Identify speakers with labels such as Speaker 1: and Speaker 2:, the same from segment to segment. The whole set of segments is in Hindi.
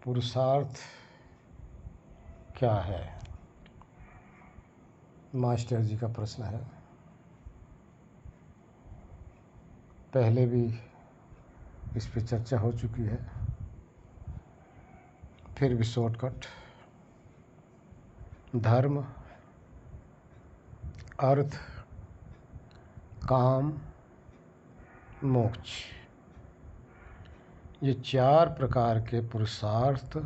Speaker 1: पुरुषार्थ क्या है? मास्टर जी का प्रश्न है। पहले भी इस पे चर्चा हो चुकी है, फिर भी शॉर्टकट। धर्म, अर्थ, काम, मोक्ष, ये 4 प्रकार के पुरुषार्थ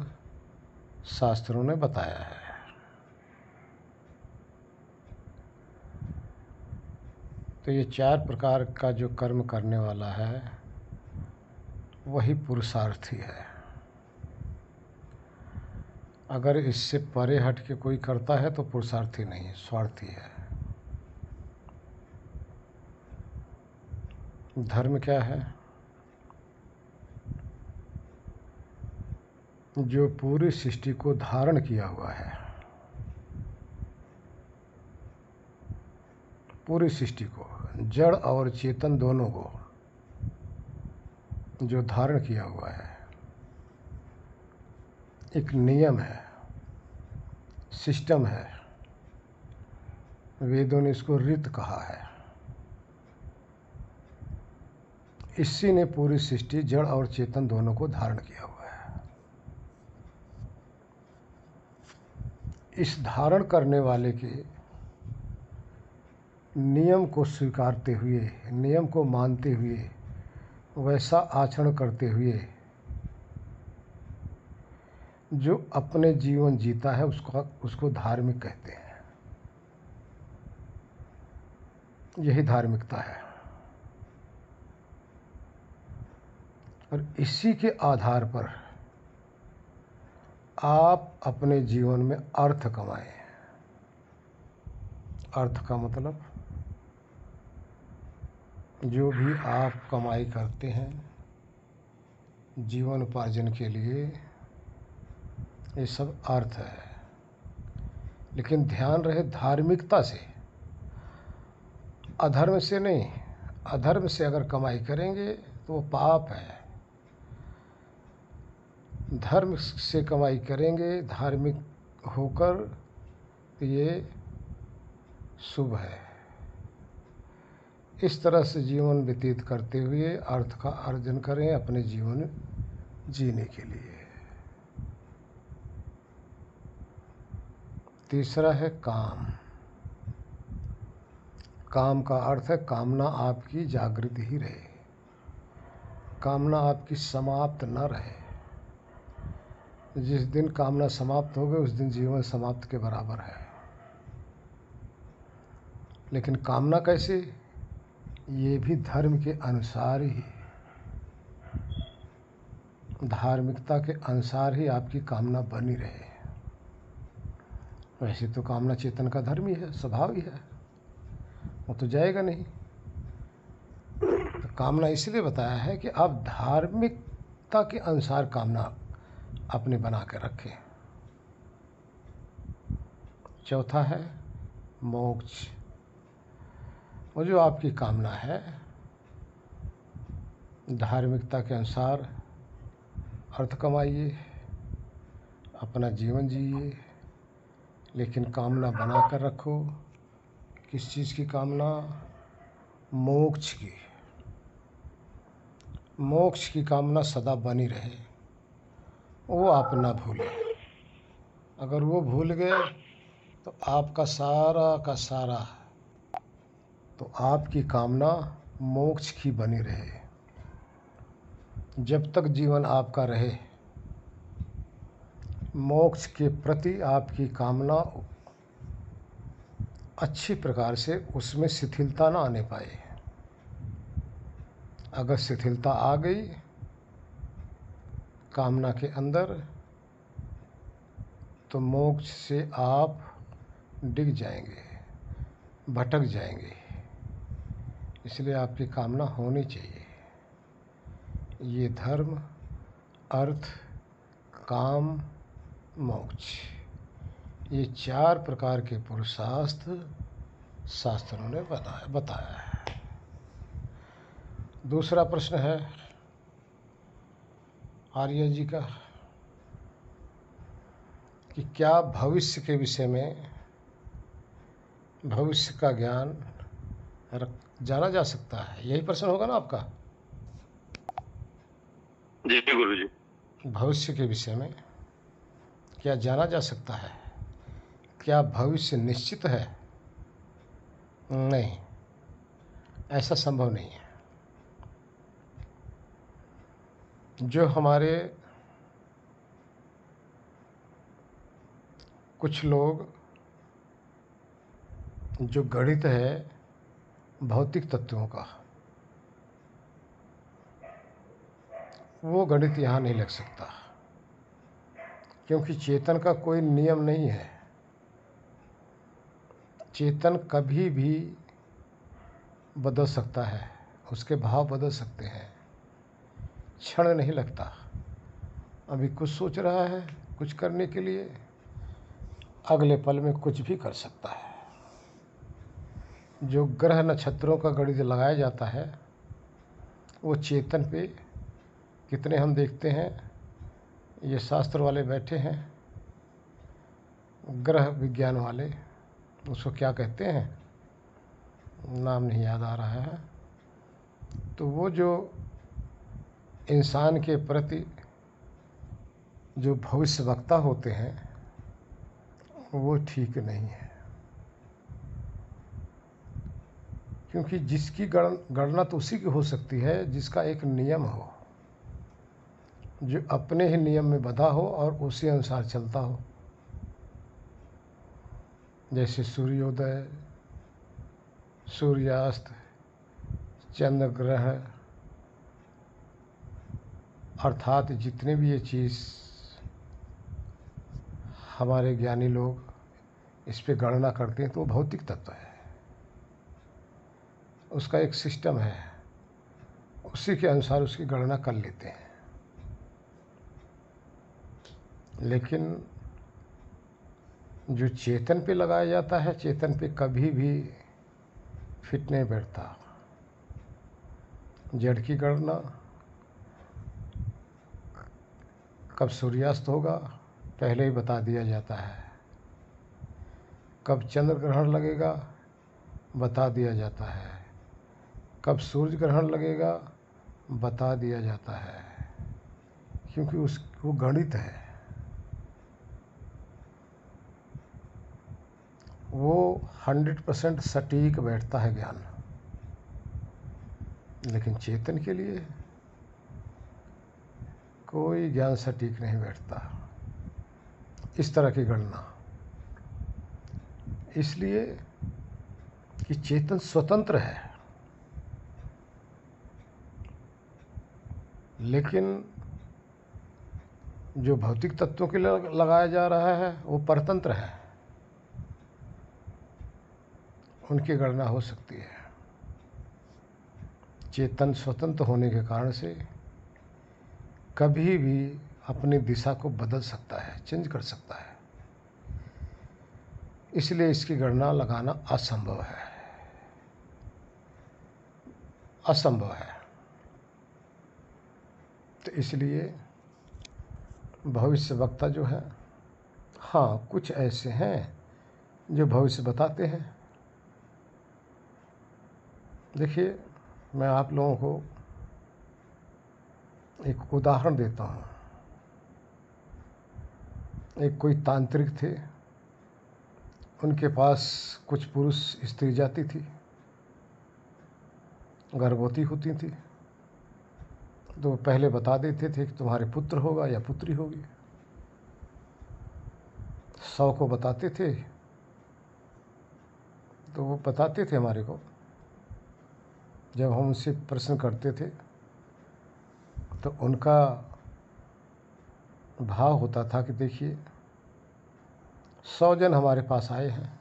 Speaker 1: शास्त्रों ने बताया है। तो ये 4 प्रकार का जो कर्म करने वाला है वही पुरुषार्थी है। अगर इससे परे हट के कोई करता है तो पुरुषार्थी नहीं, स्वार्थी है। धर्म क्या है? जो पूरी सृष्टि को धारण किया हुआ है, पूरी सृष्टि को, जड़ और चेतन दोनों को जो धारण किया हुआ है। एक नियम है, सिस्टम है। वेदों ने इसको ऋत कहा है। इसी ने पूरी सृष्टि, जड़ और चेतन दोनों को धारण किया हुआ है। इस धारण करने वाले के नियम को स्वीकारते हुए, नियम को मानते हुए, वैसा आचरण करते हुए जो अपने जीवन जीता है उसको धार्मिक कहते हैं। यही धार्मिकता है। और इसी के आधार पर आप अपने जीवन में अर्थ कमाएं। अर्थ का मतलब जो भी आप कमाई करते हैं जीवन उपार्जन के लिए, ये सब अर्थ है। लेकिन ध्यान रहे, धार्मिकता से, अधर्म से नहीं। अधर्म से अगर कमाई करेंगे तो वो पाप है। धर्म से कमाई करेंगे धार्मिक होकर तो ये शुभ है। इस तरह से जीवन व्यतीत करते हुए अर्थ का अर्जन करें अपने जीवन जीने के लिए। तीसरा है काम। काम का अर्थ है कामना आपकी जागृत ही रहे, कामना आपकी समाप्त न रहे। जिस दिन कामना समाप्त हो गई उस दिन जीवन समाप्त के बराबर है। लेकिन कामना कैसे? ये भी धर्म के अनुसार ही, धार्मिकता के अनुसार ही आपकी कामना बनी रहे। वैसे तो कामना चेतन का धर्म ही है, स्वभाव ही है, वो तो जाएगा नहीं। तो कामना इसलिए बताया है कि आप धार्मिकता के अनुसार कामना अपने बना के रखें। चौथा है मोक्ष। वो जो आपकी कामना है धार्मिकता के अनुसार अर्थ कमाइए, अपना जीवन जिए, लेकिन कामना बना कर रखो। किस चीज़ की कामना? मोक्ष की। मोक्ष की कामना सदा बनी रहे, वो आप ना भूलें। अगर वो भूल गए तो आपका सारा का सारा, तो आपकी कामना मोक्ष की बनी रहे। जब तक जीवन आपका रहे मोक्ष के प्रति आपकी कामना अच्छी प्रकार से, उसमें शिथिलता ना आने पाए। अगर शिथिलता आ गई कामना के अंदर तो मोक्ष से आप डिग जाएंगे, भटक जाएंगे। इसलिए आपकी कामना होनी चाहिए। ये धर्म, अर्थ, काम, मोक्ष, ये 4 प्रकार के पुरुषार्थ शास्त्रों ने बताया है। दूसरा प्रश्न है आर्य जी का। कि क्या भविष्य के विषय में, भविष्य का ज्ञान जाना जा सकता है? यही प्रश्न होगा ना आपका।
Speaker 2: जी गुरु जी।
Speaker 1: भविष्य के विषय में क्या जाना जा सकता है? क्या भविष्य निश्चित है? नहीं, ऐसा संभव नहीं है। जो हमारे कुछ लोग, जो गणित है भौतिक तत्वों का, वो गणित यहाँ नहीं लग सकता, क्योंकि चेतन का कोई नियम नहीं है। चेतन कभी भी बदल सकता है, उसके भाव बदल सकते हैं, क्षण नहीं लगता। अभी कुछ सोच रहा है कुछ करने के लिए, अगले पल में कुछ भी कर सकता है। जो ग्रह नक्षत्रों का गणित लगाया जाता है वो चेतन पे कितने हम देखते हैं। ये शास्त्र वाले बैठे हैं, ग्रह विज्ञान वाले, उसको क्या कहते हैं, नाम नहीं याद आ रहा है। तो वो जो इंसान के प्रति जो भविष्यवक्ता होते हैं वो ठीक नहीं है, क्योंकि जिसकी गणना तो उसी की हो सकती है जिसका एक नियम हो, जो अपने ही नियम में बंधा हो और उसी अनुसार चलता हो। जैसे सूर्योदय, सूर्यास्त, चंद्र ग्रह, अर्थात जितने भी ये चीज़ हमारे ज्ञानी लोग इस पे गणना करते हैं तो वो भौतिक तत्व है, उसका एक सिस्टम है, उसी के अनुसार उसकी गणना कर लेते हैं। लेकिन जो चेतन पे लगाया जाता है, चेतन पे कभी भी फिट नहीं बैठता। जड़ की गणना, कब सूर्यास्त होगा पहले ही बता दिया जाता है, कब चंद्र ग्रहण लगेगा बता दिया जाता है, कब सूर्य ग्रहण लगेगा बता दिया जाता है, क्योंकि वो गणित है, वो 100% सटीक बैठता है ज्ञान। लेकिन चेतन के लिए कोई ज्ञान सटीक नहीं बैठता, इस तरह की गणना। इसलिए कि चेतन स्वतंत्र है, लेकिन जो भौतिक तत्वों के लिए लगाया जा रहा है वो परतंत्र है, उनकी गणना हो सकती है। चेतन स्वतंत्र होने के कारण से कभी भी अपनी दिशा को बदल सकता है, चेंज कर सकता है, इसलिए इसकी गणना लगाना असंभव है, असंभव है। तो इसलिए भविष्यवक्ता जो है, हाँ कुछ ऐसे हैं जो भविष्य बताते हैं। देखिए, मैं आप लोगों को एक उदाहरण देता हूँ। एक कोई तांत्रिक थे, उनके पास कुछ पुरुष स्त्री जाति थी, गर्भवती होती थी, तो पहले बता देते थे कि तुम्हारे पुत्र होगा या पुत्री होगी। 100 को बताते थे, तो वो बताते थे हमारे को। जब हम उनसे प्रश्न करते थे तो उनका भाव होता था कि देखिए 100 जन हमारे पास आए हैं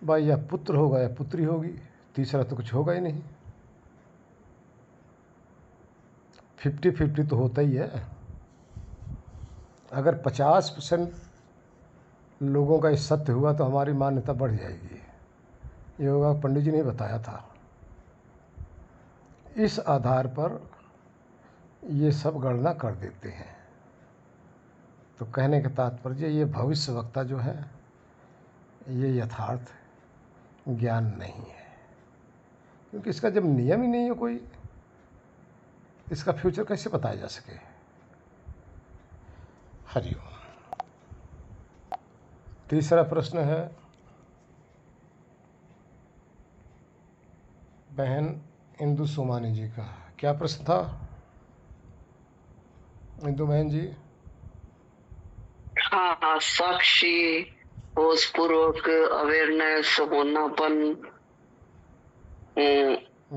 Speaker 1: भाई, या पुत्र होगा या पुत्री होगी, तीसरा तो कुछ होगा ही नहीं। 50-50 तो होता ही है। अगर 50% लोगों का इस सत्य हुआ तो हमारी मान्यता बढ़ जाएगी। योगा पंडित जी ने बताया था। इस आधार पर ये सब गणना कर देते हैं। तो कहने का तात्पर्य ये भविष्य वक्ता जो है ये यथार्थ ज्ञान नहीं है, क्योंकि इसका जब नियम ही नहीं है कोई, इसका फ्यूचर कैसे बताया जा सके। हरिओम। तीसरा प्रश्न है बहन इंदु सोमानी जी का। क्या प्रश्न था इंदु बहन जी?
Speaker 2: हाँ, साक्षी, होश पूर्वक अवेयरनेस, होनापन,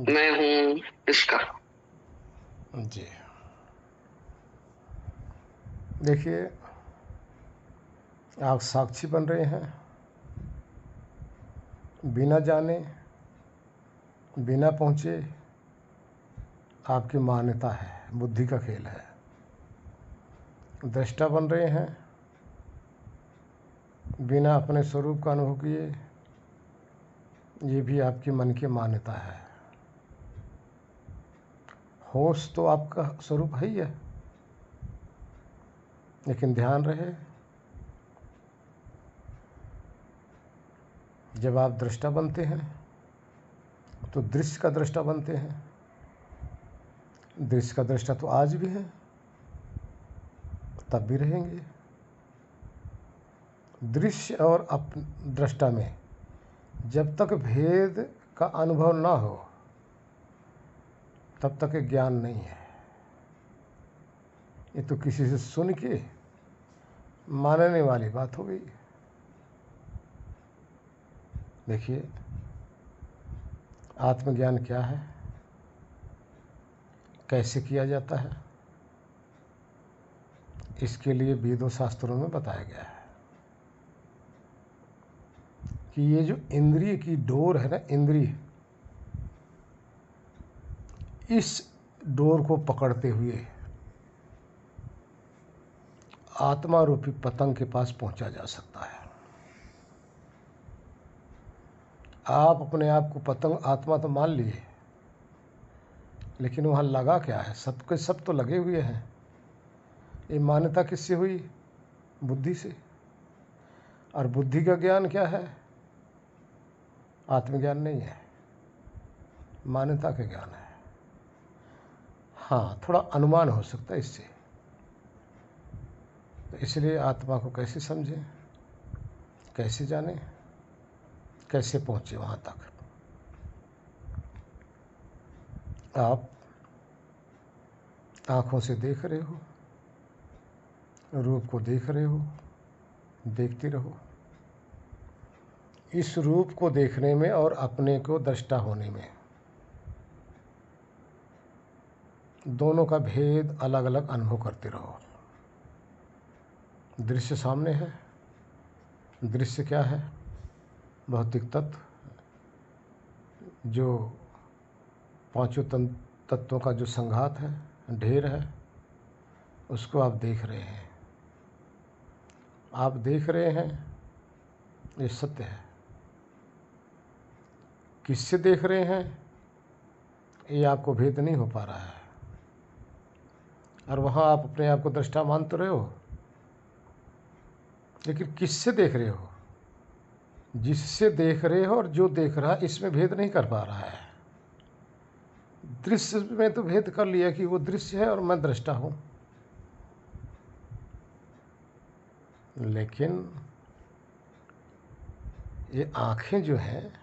Speaker 2: मैं हूँ, इसका।
Speaker 1: जी देखिए, आप साक्षी बन रहे हैं बिना जाने, बिना पहुँचे। आपकी मान्यता है, बुद्धि का खेल है। दृष्टा बन रहे हैं बिना अपने स्वरूप का अनुभव किए, ये भी आपकी मन की मान्यता है। होश तो आपका स्वरूप है ही है, लेकिन ध्यान रहे जब आप दृष्टा बनते हैं तो दृश्य का दृष्टा बनते हैं। दृश्य का दृष्टा तो आज भी है, तब भी रहेंगे। दृश्य और दृष्टा में जब तक भेद का अनुभव ना हो तब तक ज्ञान नहीं है। ये तो किसी से सुन के मानने वाली बात हो गई। देखिए, आत्मज्ञान क्या है, कैसे किया जाता है, इसके लिए वेदों शास्त्रों में बताया गया है कि ये जो इंद्रिय की डोर है ना, इंद्रिय, इस डोर को पकड़ते हुए आत्मा रूपी पतंग के पास पहुंचा जा सकता है। आप अपने आप को पतंग आत्मा तो मान लिए, लेकिन वहाँ लगा क्या है? सबके सब तो लगे हुए हैं। ये मान्यता किससे हुई? बुद्धि से। और बुद्धि का ज्ञान क्या है? आत्मज्ञान नहीं है, मान्यता का ज्ञान है। हाँ, थोड़ा अनुमान हो सकता है इससे। तो इसलिए आत्मा को कैसे समझें, कैसे जानें, कैसे पहुँचे वहाँ तक? आप आँखों से देख रहे हो, रूप को देख रहे हो, देखते रहो। इस रूप को देखने में और अपने को दृष्टा होने में दोनों का भेद अलग अलग अनुभव करते रहो। दृश्य सामने है। दृश्य क्या है? भौतिक तत्व, जो पांचों तत्वों का जो संघात है, ढेर है, उसको आप देख रहे हैं। आप देख रहे हैं, ये सत्य है। किससे देख रहे हैं, ये आपको भेद नहीं हो पा रहा है। और वहाँ आप अपने आप को दृष्टा मान तो रहे हो, लेकिन किससे देख रहे हो? जिससे देख रहे हो और जो देख रहा है, इसमें भेद नहीं कर पा रहा है। दृश्य में तो भेद कर लिया कि वो दृश्य है और मैं दृष्टा हूँ, लेकिन ये आँखें जो हैं,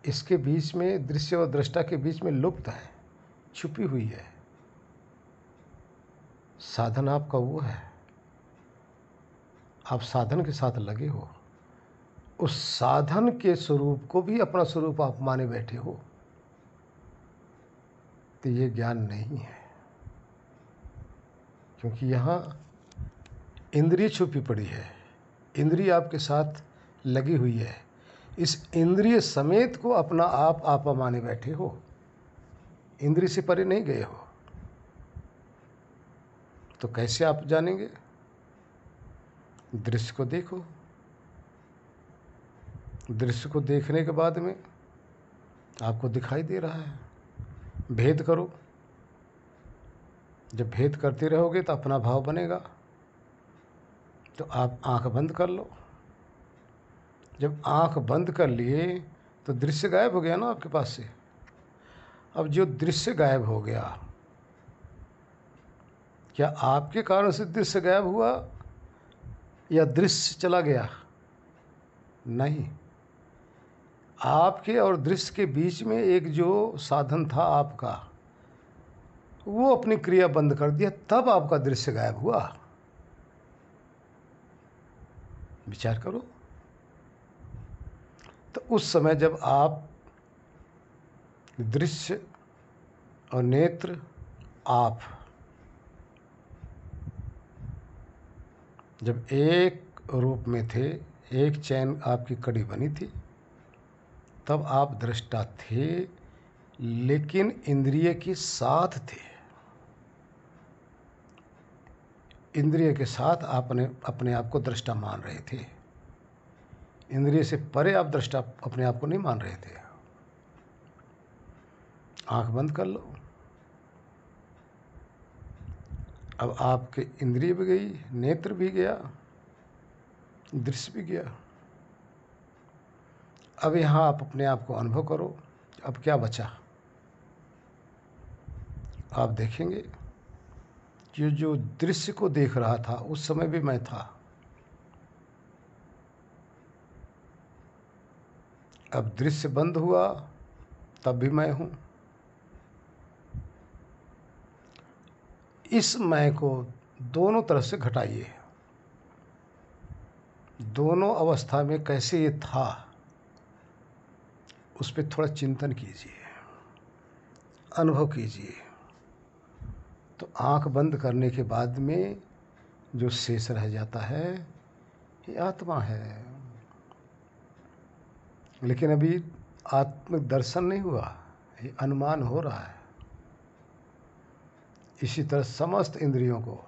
Speaker 1: इसके बीच में, दृश्य और दृष्टा के बीच में लुप्त है, छुपी हुई है। साधन आपका वो है, आप साधन के साथ लगे हो। उस साधन के स्वरूप को भी अपना स्वरूप आप माने बैठे हो, तो ये ज्ञान नहीं है। क्योंकि यहाँ इंद्रिय छुपी पड़ी है, इंद्रिय आपके साथ लगी हुई है। इस इंद्रिय समेत को अपना आप माने बैठे हो, इंद्रिय से परे नहीं गए हो। तो कैसे आप जानेंगे? दृश्य को देखो। दृश्य को देखने के बाद में आपको दिखाई दे रहा है, भेद करो। जब भेद करते रहोगे तो अपना भाव बनेगा। तो आप आंख बंद कर लो। जब आंख बंद कर लिए तो दृश्य गायब हो गया ना आपके पास से। अब जो दृश्य गायब हो गया, क्या आपके कारण से दृश्य गायब हुआ या दृश्य चला गया? नहीं, आपके और दृश्य के बीच में एक जो साधन था आपका, वो अपनी क्रिया बंद कर दिया, तब आपका दृश्य गायब हुआ। विचार करो। तो उस समय जब आप दृश्य और नेत्र, आप जब एक रूप में थे, एक चैन आपकी कड़ी बनी थी, तब आप दृष्टा थे, लेकिन इंद्रिय के साथ थे। इंद्रिय के साथ आपने अपने आप को दृष्टा मान रहे थे। इंद्रिय से परे आप दृष्टा अपने आप को नहीं मान रहे थे। आंख बंद कर लो। अब आपके इंद्रिय भी गई, नेत्र भी गया, दृश्य भी गया। अब यहाँ आप अपने आप को अनुभव करो। अब क्या बचा? आप देखेंगे कि जो दृश्य को देख रहा था उस समय भी मैं था। अब दृश्य बंद हुआ तब भी मैं हूँ। इस मैं को दोनों तरफ से घटाइए। दोनों अवस्था में कैसे ये था, उस पर थोड़ा चिंतन कीजिए, अनुभव कीजिए। तो आंख बंद करने के बाद में जो शेष रह जाता है ये आत्मा है। लेकिन अभी आत्म दर्शन नहीं हुआ, ये अनुमान हो रहा है। इसी तरह समस्त इंद्रियों को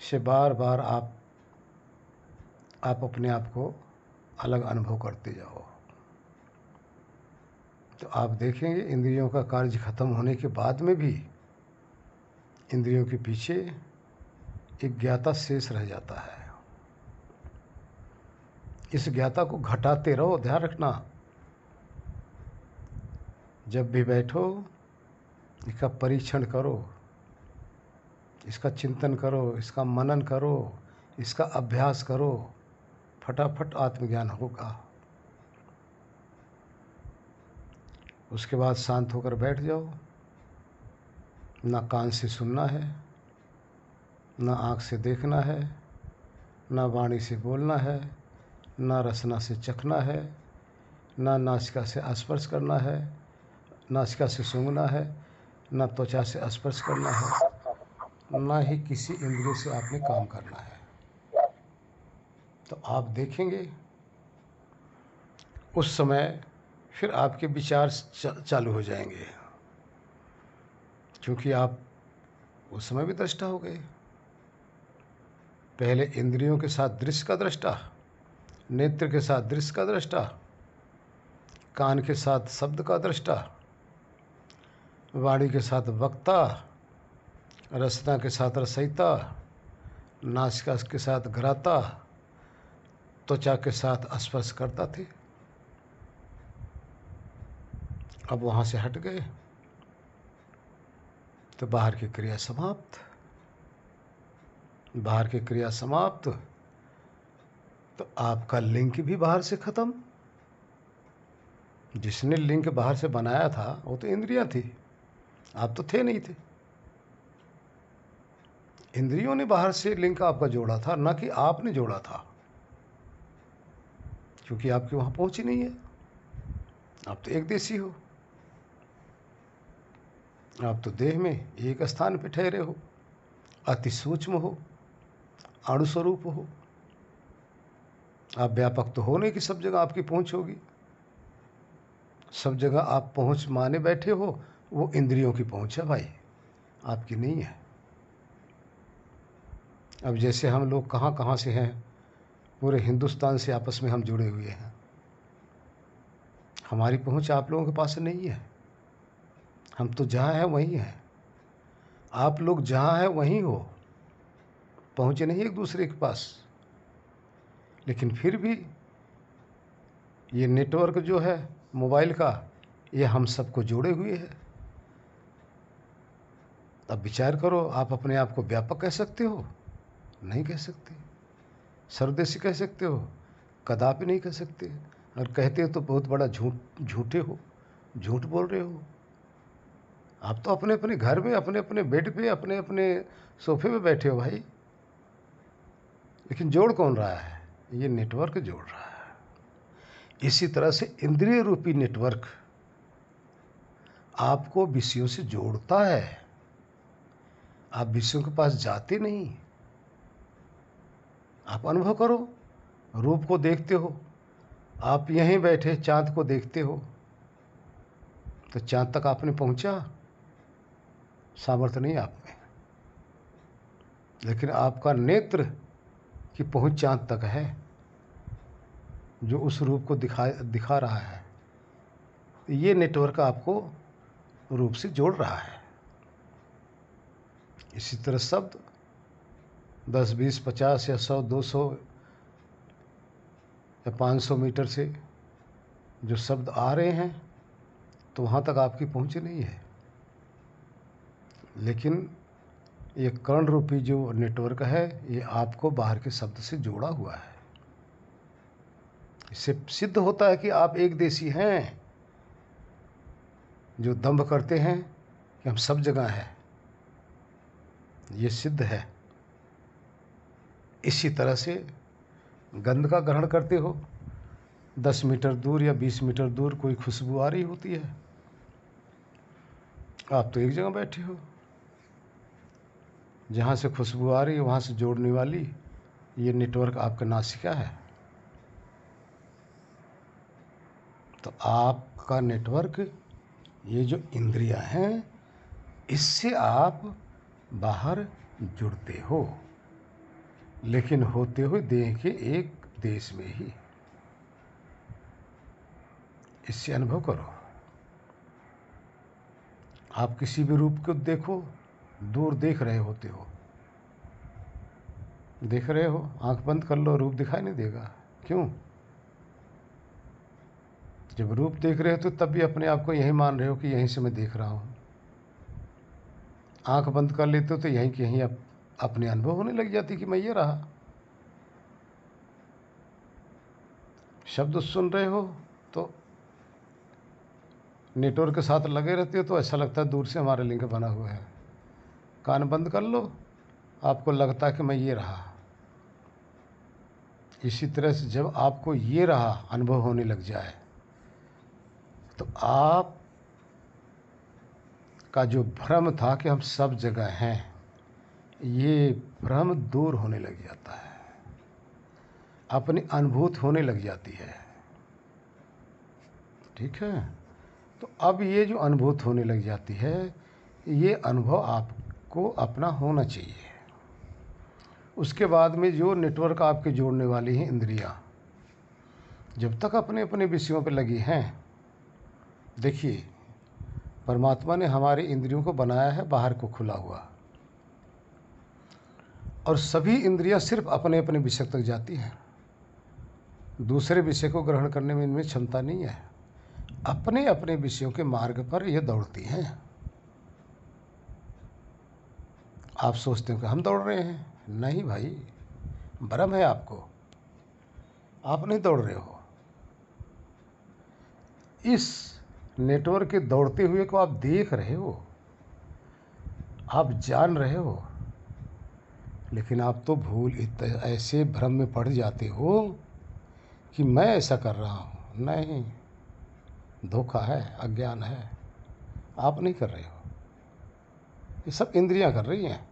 Speaker 1: से बार बार आप अपने आप को अलग अनुभव करते जाओ। तो आप देखेंगे इंद्रियों का कार्य खत्म होने के बाद में भी इंद्रियों के पीछे एक ज्ञाता शेष रह जाता है। इस ज्ञाता को घटाते रहो। ध्यान रखना, जब भी बैठो इसका परीक्षण करो, इसका चिंतन करो, इसका मनन करो, इसका अभ्यास करो, फटाफट आत्मज्ञान होगा। उसके बाद शांत होकर बैठ जाओ। ना कान से सुनना है, ना आँख से देखना है, ना वाणी से बोलना है, ना रसना से चखना है, ना नासिका से स्पर्श करना है, नासिका से सूंघना है, ना त्वचा से स्पर्श करना है, ना ही किसी इंद्रिय से आपने काम करना है। तो आप देखेंगे उस समय फिर आपके विचार चालू हो जाएंगे, क्योंकि आप उस समय भी दृष्टा हो गए। पहले इंद्रियों के साथ दृश्य का दृष्टा, नेत्र के साथ दृश्य का दृष्टा, कान के साथ शब्द का दृष्टा, वाणी के साथ वक्ता, रसना के साथ रसयिता, नासिका के साथ घ्राता, त्वचा के साथ स्पर्श करता थे। अब वहाँ से हट गए तो बाहर की क्रिया समाप्त। बाहर की क्रिया समाप्त तो आपका लिंक भी बाहर से खत्म। जिसने लिंक बाहर से बनाया था वो तो इंद्रियां थी, आप तो थे नहीं थे। इंद्रियों ने बाहर से लिंक आपका जोड़ा था, ना कि आपने जोड़ा था, क्योंकि आपकी वहाँ पहुँच ही नहीं है। आप तो एक देशी हो, आप तो देह में एक स्थान पे ठहरे हो, अति सूक्ष्म हो, अणुस्वरूप हो। आप व्यापक तो हो नहीं कि सब जगह आपकी पहुँच होगी। सब जगह आप पहुँच माने बैठे हो, वो इंद्रियों की पहुँच है भाई, आपकी नहीं है। अब जैसे हम लोग कहाँ कहाँ से हैं, पूरे हिंदुस्तान से आपस में हम जुड़े हुए हैं। हमारी पहुँच आप लोगों के पास नहीं है। हम तो जहाँ हैं वहीं हैं, आप लोग जहाँ हैं वहीं हो। पहुँचे नहीं एक दूसरे के पास, लेकिन फिर भी ये नेटवर्क जो है मोबाइल का, ये हम सबको जोड़े हुए है। अब विचार करो, आप अपने आप को व्यापक कह सकते हो? नहीं कह सकते। सर्वदेशी कह सकते हो? कदापि नहीं कह सकते। और कहते हो तो बहुत बड़ा झूठे हो, झूठ बोल रहे हो। आप तो अपने अपने घर में, अपने अपने बेड पे, अपने अपने सोफे पे बैठे हो भाई, लेकिन जोड़ कौन रहा है? ये नेटवर्क जोड़ रहा है। इसी तरह से इंद्रिय रूपी नेटवर्क आपको विषयों से जोड़ता है। आप विषयों के पास जाते नहीं, आप अनुभव करो। रूप को देखते हो, आप यहीं बैठे चाँद को देखते हो, तो चाँद तक आपने पहुंचा, सामर्थ्य नहीं आप में, लेकिन आपका नेत्र की पहुंच चाँद तक है, जो उस रूप को दिखा रहा है। ये नेटवर्क आपको रूप से जोड़ रहा है। इसी तरह शब्द 10, 20, 50 या 100, 200 या 500 मीटर से जो शब्द आ रहे हैं, तो वहाँ तक आपकी पहुँच नहीं है, लेकिन ये कर्ण रूपी जो नेटवर्क है, ये आपको बाहर के शब्द से जोड़ा हुआ है। इससे सिद्ध होता है कि आप एक देशी हैं। जो दंभ करते हैं कि हम सब जगह हैं, ये सिद्ध है। इसी तरह से गंध का ग्रहण करते हो, 10 मीटर दूर या 20 मीटर दूर कोई खुशबू आ रही होती है, आप तो एक जगह बैठे हो, जहाँ से खुशबू आ रही है वहाँ से जोड़ने वाली ये नेटवर्क आपका नासिका है। तो आपका नेटवर्क, ये जो इंद्रियां हैं, इससे आप बाहर जुड़ते हो, लेकिन होते हुए देह के एक देश में ही। इससे अनुभव करो। आप किसी भी रूप को देखो, दूर देख रहे होते हो, देख रहे हो, आंख बंद कर लो, रूप दिखाई नहीं देगा। क्यों? जब रूप देख रहे हो तो तब भी अपने आप को यही मान रहे हो कि यहीं से मैं देख रहा हूँ। आंख बंद कर लेते हो तो यहीं कि यहीं अपने अनुभव होने लग जाती कि मैं ये रहा। शब्द सुन रहे हो तो नेटवर्क के साथ लगे रहते हो, तो ऐसा लगता है दूर से हमारे लिंक बना हुआ है। कान बंद कर लो, आपको लगता है कि मैं ये रहा। इसी तरह से जब आपको ये रहा अनुभव होने लग जाए, तो आप का जो भ्रम था कि हम सब जगह हैं, ये भ्रम दूर होने लग जाता है, अपनी अनुभूत होने लग जाती है। ठीक है? तो अब ये जो अनुभूत होने लग जाती है, ये अनुभव आपको अपना होना चाहिए। उसके बाद में जो नेटवर्क आपके जोड़ने वाली हैं इंद्रियां, जब तक अपने अपने विषयों पर लगी हैं, देखिए परमात्मा ने हमारी इंद्रियों को बनाया है बाहर को खुला हुआ, और सभी इंद्रियां सिर्फ अपने अपने विषय तक जाती हैं। दूसरे विषय को ग्रहण करने में इनमें क्षमता नहीं है। अपने अपने विषयों के मार्ग पर ये दौड़ती हैं। आप सोचते हो कि हम दौड़ रहे हैं, नहीं भाई, भ्रम है आपको, आप नहीं दौड़ रहे हो। इस नेटवर्क के दौड़ते हुए को आप देख रहे हो, आप जान रहे हो, लेकिन आप तो ऐसे भ्रम में पड़ जाते हो कि मैं ऐसा कर रहा हूँ। नहीं, धोखा है, अज्ञान है, आप नहीं कर रहे हो, ये सब इंद्रियां कर रही हैं।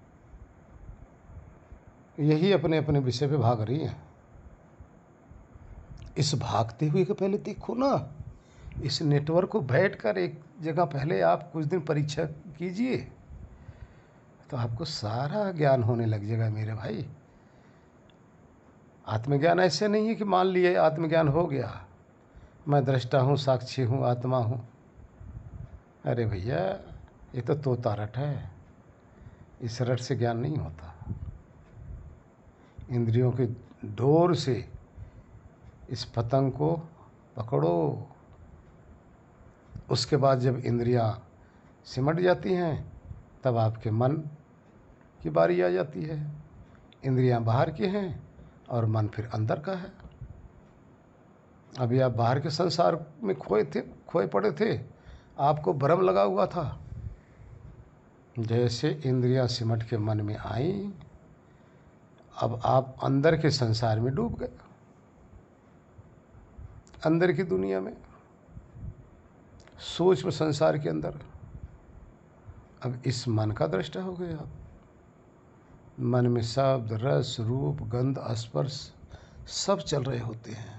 Speaker 1: यही अपने अपने विषय पे भाग रही हैं। इस भागते हुए को पहले देखो ना। इस नेटवर्क को बैठकर एक जगह पहले आप कुछ दिन परीक्षा कीजिए, तो आपको सारा ज्ञान होने लग जाएगा मेरे भाई। आत्मज्ञान ऐसे नहीं है कि मान लिए आत्मज्ञान हो गया, मैं दृष्टा हूँ, साक्षी हूँ, आत्मा हूँ। अरे भैया, ये तो तोता रट है, इस रट से ज्ञान नहीं होता। इंद्रियों के डोर से इस पतंग को पकड़ो। उसके बाद जब इंद्रियां सिमट जाती हैं तब आपके मन की बारी आ जाती है। इंद्रियां बाहर की हैं और मन फिर अंदर का है। अभी आप बाहर के संसार में खोए पड़े थे, आपको भ्रम लगा हुआ था। जैसे इंद्रियां सिमट के मन में आईं, अब आप अंदर के संसार में डूब गए, अंदर की दुनिया में, सूक्ष्म संसार के अंदर। अब इस मन का दृष्टा हो गए आप। मन में शब्द, रस, रूप, गंध, स्पर्श सब चल रहे होते हैं।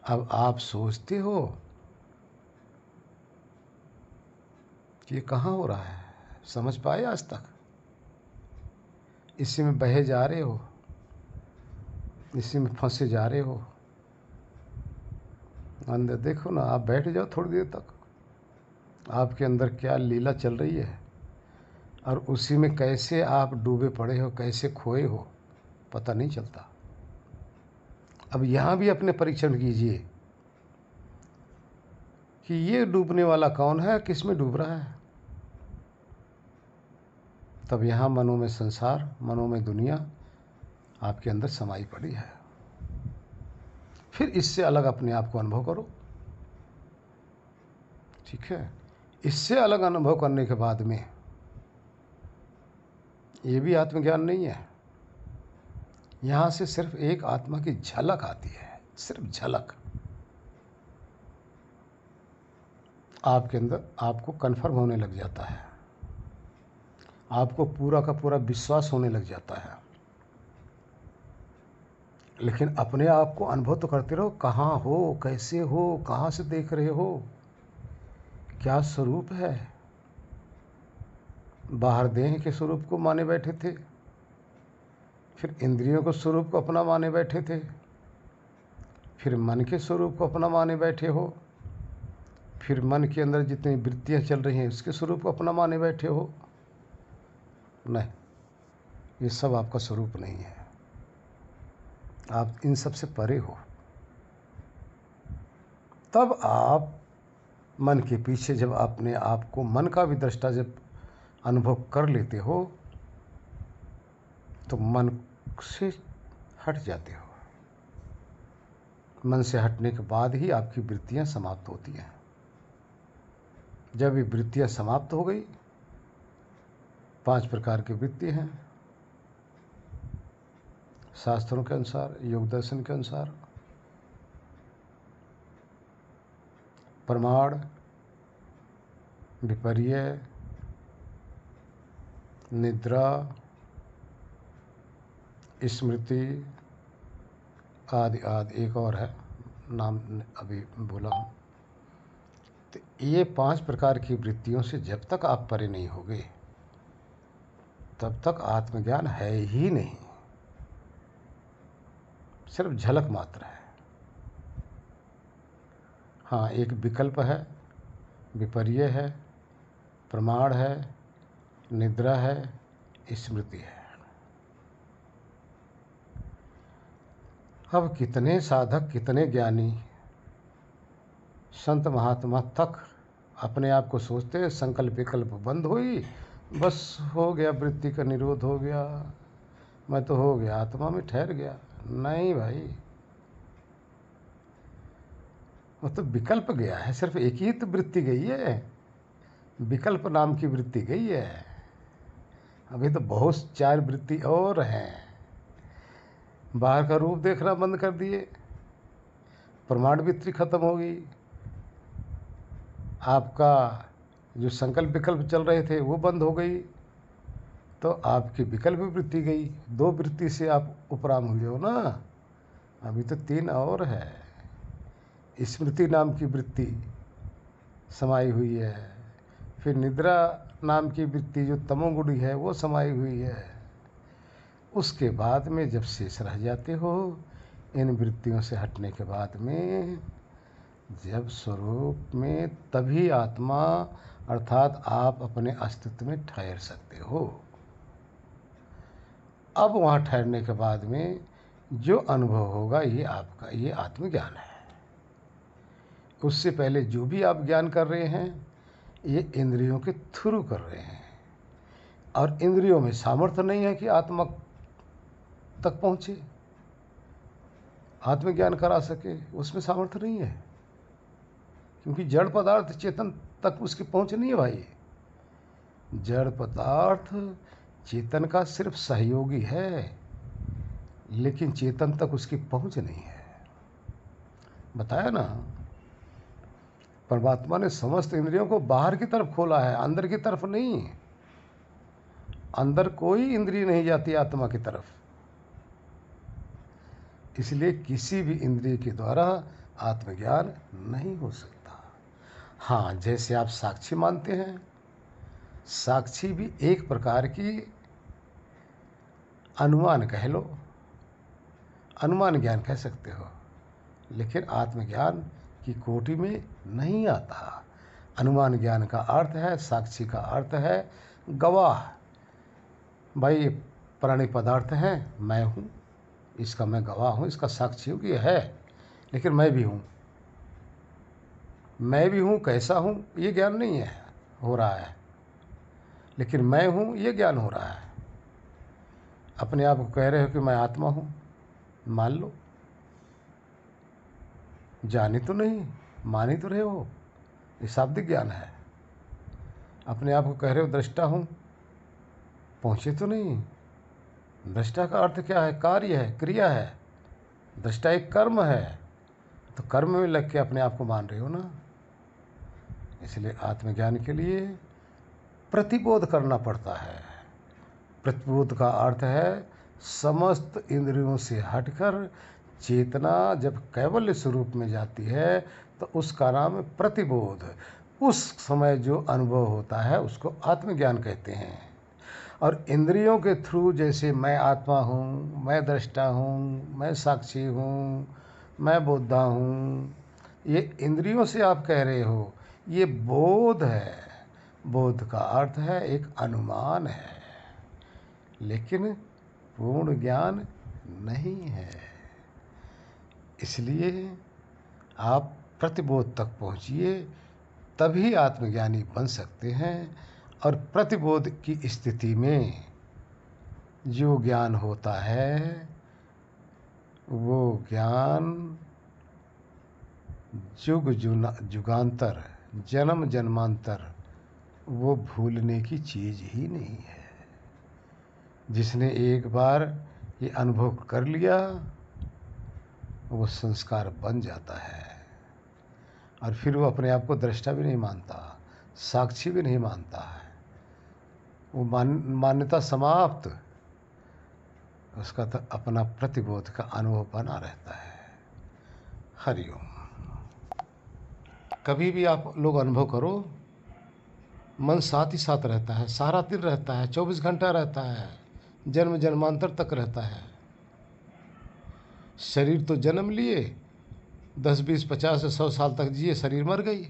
Speaker 1: अब आप सोचते हो कि ये कहाँ हो रहा है, समझ पाए आज तक? इसी में बहे जा रहे हो, इसी में फंसे जा रहे हो। अंदर देखो ना, आप बैठ जाओ थोड़ी देर तक, आपके अंदर क्या लीला चल रही है और उसी में कैसे आप डूबे पड़े हो, कैसे खोए हो, पता नहीं चलता। अब यहाँ भी अपने परीक्षण कीजिए कि ये डूबने वाला कौन है, किस में डूब रहा है। तब यहाँ मनों में संसार, मनों में दुनिया आपके अंदर समाई पड़ी है। फिर इससे अलग अपने आप को अनुभव करो, ठीक है। इससे अलग अनुभव करने के बाद में ये भी आत्मज्ञान नहीं है। यहाँ से सिर्फ एक आत्मा की झलक आती है, सिर्फ झलक। आपके अंदर आपको कन्फर्म होने लग जाता है, आपको पूरा का पूरा विश्वास होने लग जाता है। लेकिन अपने आप को अनुभव तो करते रहो, कहाँ हो, कैसे हो, कहाँ से देख रहे हो, क्या स्वरूप है। बाहर देह के स्वरूप को माने बैठे थे, फिर इंद्रियों के स्वरूप को अपना माने बैठे थे, फिर मन के स्वरूप को अपना माने बैठे हो, फिर मन के अंदर जितनी वृत्तियाँ चल रही हैं उसके स्वरूप को अपना माने बैठे हो। नहीं, ये सब आपका स्वरूप नहीं है। आप इन सब से परे हो। तब आप मन के पीछे जब अपने आप को मन का भी दृष्टा जब अनुभव कर लेते हो तो मन से हट जाते हो। मन से हटने के बाद ही आपकी वृत्तियां समाप्त होती हैं। जब ये वृत्तियां समाप्त हो गई, 5 प्रकार की वृत्ति हैं शास्त्रों के अनुसार, योग दर्शन के अनुसार। प्रमाण, विपर्य, निद्रा, स्मृति आदि आदि, एक और है नाम अभी भूला हूँ। तो ये 5 प्रकार की वृत्तियों से जब तक आप परे नहीं होगे तब तक आत्मज्ञान है ही नहीं, सिर्फ झलक मात्र है। हाँ, एक विकल्प है, विपर्य है, प्रमाण है, निद्रा है, स्मृति है। अब कितने साधक, कितने ज्ञानी संत महात्मा तक अपने आप को सोचते हैं संकल्प विकल्प बंद हुई, बस हो गया, वृत्ति का निरोध हो गया, मैं तो हो गया, आत्मा में ठहर गया। नहीं भाई, वो तो विकल्प गया है, सिर्फ एक ही तो वृत्ति गई है, विकल्प नाम की वृत्ति गई है। अभी तो बहुत 4 वृत्ति और हैं। बाहर का रूप देखना बंद कर दिए, प्रमाण वृत्ति खत्म हो गई, आपका जो संकल्प विकल्प चल रहे थे वो बंद हो गई, तो आपकी विकल्प वृत्ति गई। 2 वृत्ति से आप उपराम हुए हो ना, अभी तो 3 और है। स्मृति नाम की वृत्ति समाई हुई है, फिर निद्रा नाम की वृत्ति जो तमोगुणी है वो समाई हुई है। उसके बाद में जब शेष रह जाते हो, इन वृत्तियों से हटने के बाद में जब स्वरूप में, तभी आत्मा अर्थात आप अपने अस्तित्व में ठहर सकते हो। अब वहाँ ठहरने के बाद में जो अनुभव होगा ये आपका, ये आत्मज्ञान है। उससे पहले जो भी आप ज्ञान कर रहे हैं ये इंद्रियों के थ्रू कर रहे हैं, और इंद्रियों में सामर्थ्य नहीं है कि आत्मा तक पहुँचे, आत्मज्ञान करा सके, उसमें सामर्थ्य नहीं है, क्योंकि जड़ पदार्थ चेतन तक उसकी पहुँच नहीं है भाई। जड़ पदार्थ चेतन का सिर्फ सहयोगी है, लेकिन चेतन तक उसकी पहुँच नहीं है। बताया ना, परमात्मा ने समस्त इंद्रियों को बाहर की तरफ खोला है, अंदर की तरफ नहीं। अंदर कोई इंद्रिय नहीं जाती आत्मा की तरफ, इसलिए किसी भी इंद्रिय के द्वारा आत्मज्ञान नहीं हो सकता। हाँ, जैसे आप साक्षी मानते हैं, साक्षी भी एक प्रकार की अनुमान कह लो, अनुमान ज्ञान कह सकते हो, लेकिन आत्मज्ञान की कोटि में नहीं आता। अनुमान ज्ञान का अर्थ है, साक्षी का अर्थ है गवाह। भाई ये प्राणी पदार्थ हैं, मैं हूँ, इसका मैं गवाह हूँ, इसका साक्षी हूँ कि ये है, लेकिन मैं भी हूँ। मैं भी हूँ कैसा हूँ ये ज्ञान नहीं है, हो रहा है, लेकिन मैं हूँ ये ज्ञान हो रहा है। अपने आप को कह रहे हो कि मैं आत्मा हूँ, मान लो, जाने तो नहीं, मान ही तो रहे हो, ये शाब्दिक ज्ञान है। अपने आप को कह रहे हो दृष्टा हूँ, पहुँचे तो नहीं। दृष्टा का अर्थ क्या है? कार्य है, क्रिया है। दृष्टा एक कर्म है, तो कर्म में लग के अपने आप को मान रहे हो ना। इसलिए आत्मज्ञान के लिए प्रतिबोध करना पड़ता है। प्रतिबोध का अर्थ है समस्त इंद्रियों से हटकर चेतना जब कैवल्य स्वरूप में जाती है तो उसका नाम है प्रतिबोध। उस समय जो अनुभव होता है उसको आत्मज्ञान कहते हैं। और इंद्रियों के थ्रू, जैसे मैं आत्मा हूँ, मैं दृष्टा हूँ, मैं साक्षी हूँ, मैं बोद्धा हूँ, ये इंद्रियों से आप कह रहे हो, ये बोध है। बोध का अर्थ है एक अनुमान है, लेकिन पूर्ण ज्ञान नहीं है। इसलिए आप प्रतिबोध तक पहुँचिए, तभी आत्मज्ञानी बन सकते हैं। और प्रतिबोध की स्थिति में जो ज्ञान होता है वो ज्ञान जुगांतर, जन्म जन्मांतर वो भूलने की चीज़ ही नहीं है। जिसने एक बार ये अनुभव कर लिया वो संस्कार बन जाता है, और फिर वो अपने आप को दृष्टा भी नहीं मानता, साक्षी भी नहीं मानता है। वो मान्यता समाप्त, उसका तो अपना प्रतिबोध का अनुभव बना रहता है। हरिओम। कभी भी आप लोग अनुभव करो, मन साथ ही साथ रहता है, सारा दिन रहता है, 24 घंटा रहता है, जन्म जन्मांतर तक रहता है। शरीर तो जन्म लिए, 10, 20, 50 से 100 साल तक जिए, शरीर मर गई,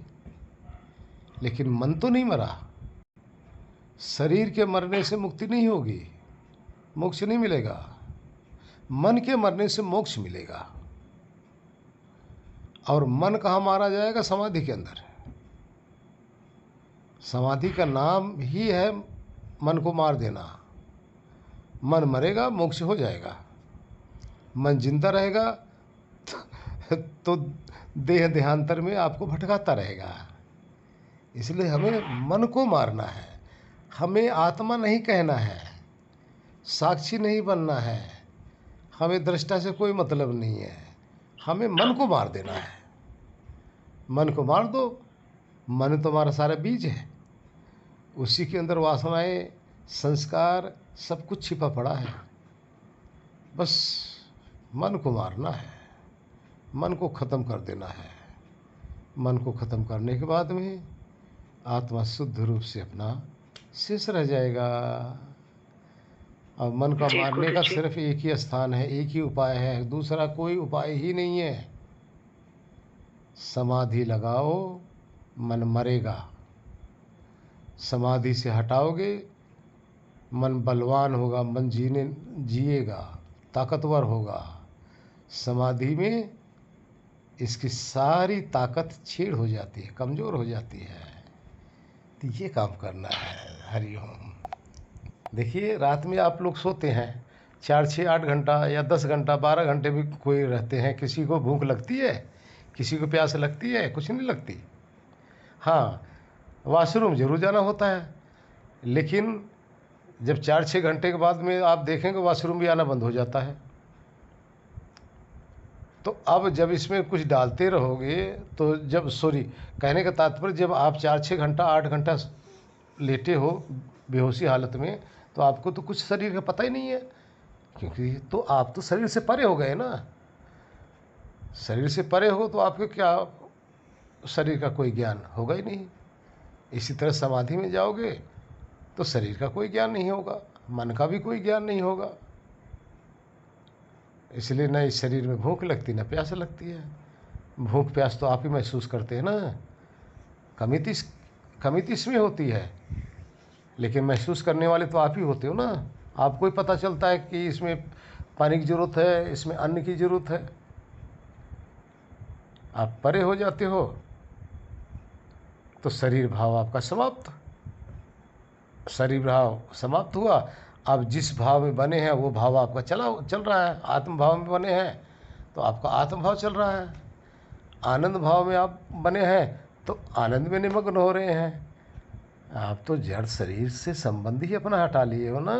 Speaker 1: लेकिन मन तो नहीं मरा। शरीर के मरने से मुक्ति नहीं होगी, मोक्ष नहीं मिलेगा। मन के मरने से मोक्ष मिलेगा। और मन कहाँ मारा जाएगा? समाधि के अंदर। समाधि का नाम ही है मन को मार देना। मन मरेगा, मोक्ष हो जाएगा। मन जिंदा रहेगा तो देह देहांतर में आपको भटकाता रहेगा। इसलिए हमें मन को मारना है। हमें आत्मा नहीं कहना है, साक्षी नहीं बनना है, हमें दृष्टा से कोई मतलब नहीं है। हमें मन को मार देना है। मन को मार दो। मन तो हमारा सारा बीज है, उसी के अंदर वासनाएं, संस्कार, सब कुछ छिपा पड़ा है। बस मन को मारना है, मन को ख़त्म कर देना है। मन को ख़त्म करने के बाद में आत्मा शुद्ध रूप से अपना शेष रह जाएगा। और मन का मारने का सिर्फ एक ही स्थान है, एक ही उपाय है, दूसरा कोई उपाय ही नहीं है। समाधि लगाओ, मन मरेगा। समाधि से हटाओगे मन बलवान होगा, मन जिएगा, ताकतवर होगा। समाधि में इसकी सारी ताकत छीड़ हो जाती है, कमज़ोर हो जाती है। तो ये काम करना है। हरिओम। देखिए, रात में आप लोग सोते हैं 4, 6, 8 घंटा या 10 घंटा, 12 घंटे भी कोई रहते हैं। किसी को भूख लगती है, किसी को प्यास लगती है, कुछ नहीं लगती। हाँ, वॉशरूम जरूर जाना होता है, लेकिन जब 4-6 घंटे के बाद में आप देखेंगे वॉशरूम भी आना बंद हो जाता है। तो अब जब इसमें कुछ डालते रहोगे तो कहने का तात्पर्य, जब आप 4-6 घंटा 8 घंटा लेटे हो बेहोशी हालत में, तो आपको तो कुछ शरीर का पता ही नहीं है, क्योंकि तो आप तो शरीर से परे हो गए ना। शरीर से परे हो तो आपको क्या शरीर का कोई ज्ञान होगा ही नहीं। इसी तरह समाधि में जाओगे तो शरीर का कोई ज्ञान नहीं होगा, मन का भी कोई ज्ञान नहीं होगा। इसलिए न इस शरीर में भूख लगती न प्यास लगती है। भूख प्यास तो आप ही महसूस करते हैं ना। कमी तो इसमें होती है, लेकिन महसूस करने वाले तो आप ही होते हो ना। आपको ही पता चलता है कि इसमें पानी की ज़रूरत है, इसमें अन्न की ज़रूरत है। आप परे हो जाते हो तो शरीर भाव आपका समाप्त। शरीर भाव समाप्त हुआ। अब जिस भाव में बने हैं वो भाव आपका चल रहा है। आत्म भाव में बने हैं तो आपका आत्म भाव चल रहा है। आनंद भाव में आप बने हैं तो आनंद में निमग्न हो रहे हैं। आप तो जड़ शरीर से संबंध ही अपना हटा लिए हो ना।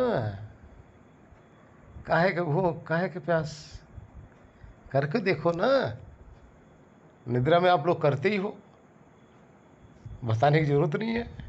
Speaker 1: काहे के भूख, काहे के प्यास, करके देखो ना। निद्रा में आप लोग करते ही हो, बताने की ज़रूरत नहीं है।